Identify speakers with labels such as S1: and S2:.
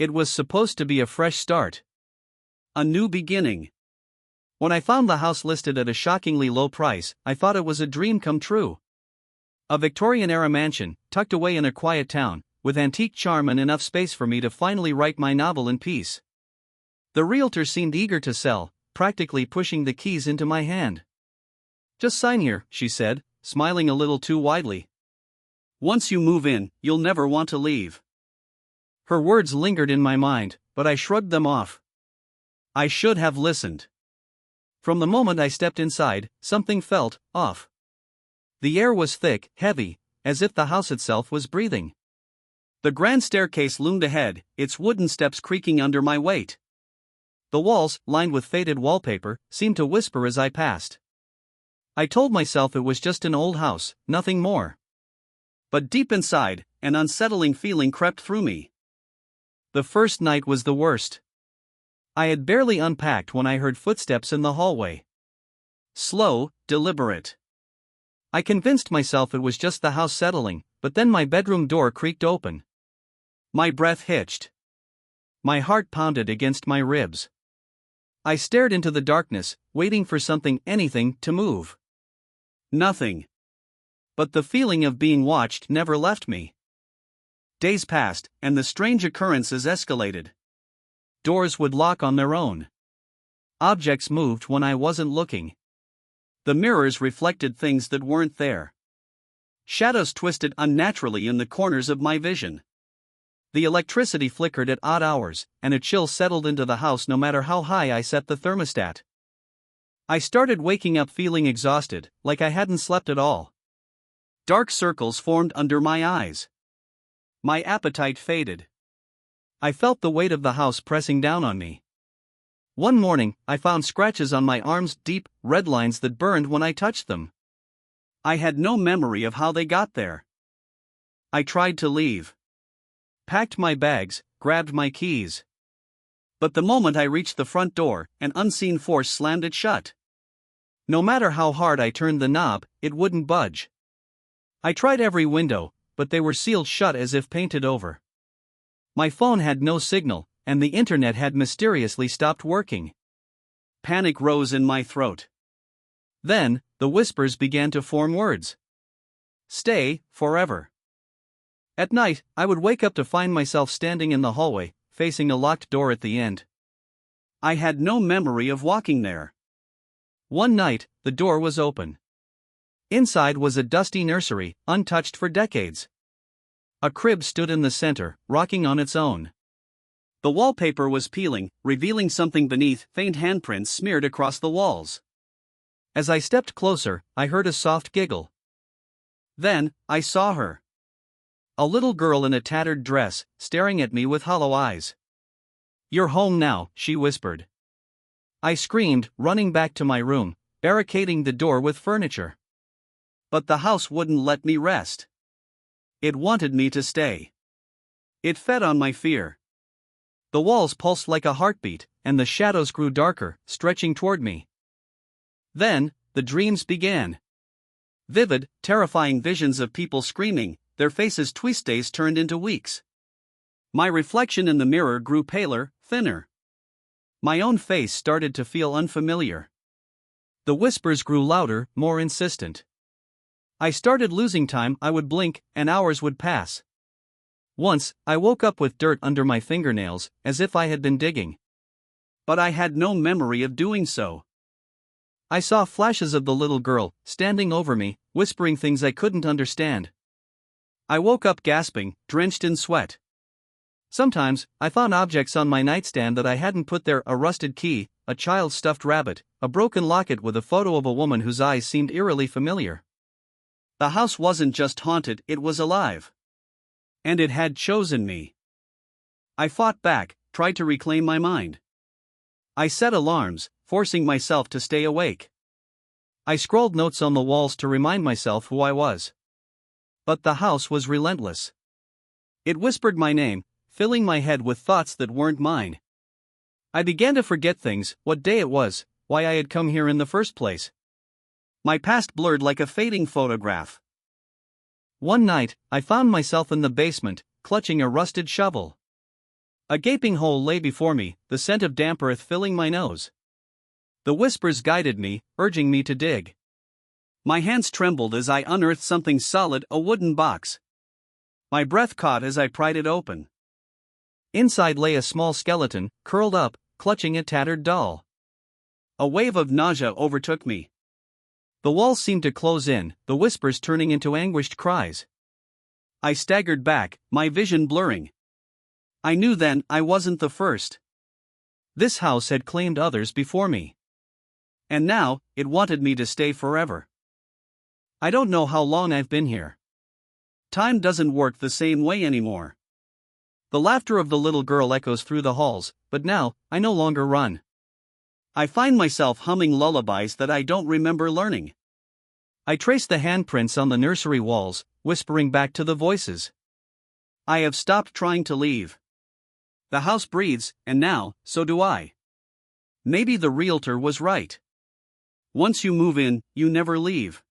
S1: It was supposed to be a fresh start. A new beginning. When I found the house listed at a shockingly low price, I thought it was a dream come true. A Victorian-era mansion, tucked away in a quiet town, with antique charm and enough space for me to finally write my novel in peace. The realtor seemed eager to sell, practically pushing the keys into my hand. "Just sign here," she said, smiling a little too widely. "Once you move in, you'll never want to leave." Her words lingered in my mind, but I shrugged them off. I should have listened. From the moment I stepped inside, something felt off. The air was thick, heavy, as if the house itself was breathing. The grand staircase loomed ahead, its wooden steps creaking under my weight. The walls, lined with faded wallpaper, seemed to whisper as I passed. I told myself it was just an old house, nothing more. But deep inside, an unsettling feeling crept through me. The first night was the worst. I had barely unpacked when I heard footsteps in the hallway. Slow, deliberate. I convinced myself it was just the house settling, but then my bedroom door creaked open. My breath hitched. My heart pounded against my ribs. I stared into the darkness, waiting for something, anything, to move. Nothing. But the feeling of being watched never left me. Days passed, and the strange occurrences escalated. Doors would lock on their own. Objects moved when I wasn't looking. The mirrors reflected things that weren't there. Shadows twisted unnaturally in the corners of my vision. The electricity flickered at odd hours, and a chill settled into the house no matter how high I set the thermostat. I started waking up feeling exhausted, like I hadn't slept at all. Dark circles formed under my eyes. My appetite faded. I felt the weight of the house pressing down on me. One morning, I found scratches on my arms, deep, red lines that burned when I touched them. I had no memory of how they got there. I tried to leave. Packed my bags, grabbed my keys. But the moment I reached the front door, an unseen force slammed it shut. No matter how hard I turned the knob, it wouldn't budge. I tried every window, but they were sealed shut as if painted over. My phone had no signal, and the internet had mysteriously stopped working. Panic rose in my throat. Then, the whispers began to form words. Stay, forever. At night, I would wake up to find myself standing in the hallway, facing a locked door at the end. I had no memory of walking there. One night, the door was open. Inside was a dusty nursery, untouched for decades. A crib stood in the center, rocking on its own. The wallpaper was peeling, revealing something beneath, faint handprints smeared across the walls. As I stepped closer, I heard a soft giggle. Then, I saw her. A little girl in a tattered dress, staring at me with hollow eyes. "You're home now," she whispered. I screamed, running back to my room, barricading the door with furniture. But the house wouldn't let me rest. It wanted me to stay. It fed on my fear. The walls pulsed like a heartbeat, and the shadows grew darker, stretching toward me. Then, the dreams began. Vivid, terrifying visions of people screaming, their faces days turned into weeks. My reflection in the mirror grew paler, thinner. My own face started to feel unfamiliar. The whispers grew louder, more insistent. I started losing time. I would blink, and hours would pass. Once, I woke up with dirt under my fingernails, as if I had been digging. But I had no memory of doing so. I saw flashes of the little girl, standing over me, whispering things I couldn't understand. I woke up gasping, drenched in sweat. Sometimes, I found objects on my nightstand that I hadn't put there: a rusted key, a child's stuffed rabbit, a broken locket with a photo of a woman whose eyes seemed eerily familiar. The house wasn't just haunted, it was alive. And it had chosen me. I fought back, tried to reclaim my mind. I set alarms, forcing myself to stay awake. I scrawled notes on the walls to remind myself who I was. But the house was relentless. It whispered my name, filling my head with thoughts that weren't mine. I began to forget things: what day it was, why I had come here in the first place. My past blurred like a fading photograph. One night, I found myself in the basement, clutching a rusted shovel. A gaping hole lay before me, the scent of damp earth filling my nose. The whispers guided me, urging me to dig. My hands trembled as I unearthed something solid, a wooden box. My breath caught as I pried it open. Inside lay a small skeleton, curled up, clutching a tattered doll. A wave of nausea overtook me. The walls seemed to close in, the whispers turning into anguished cries. I staggered back, my vision blurring. I knew then I wasn't the first. This house had claimed others before me. And now, it wanted me to stay forever. I don't know how long I've been here. Time doesn't work the same way anymore. The laughter of the little girl echoes through the halls, but now, I no longer run. I find myself humming lullabies that I don't remember learning. I trace the handprints on the nursery walls, whispering back to the voices. I have stopped trying to leave. The house breathes, and now, so do I. Maybe the realtor was right. Once you move in, you never leave.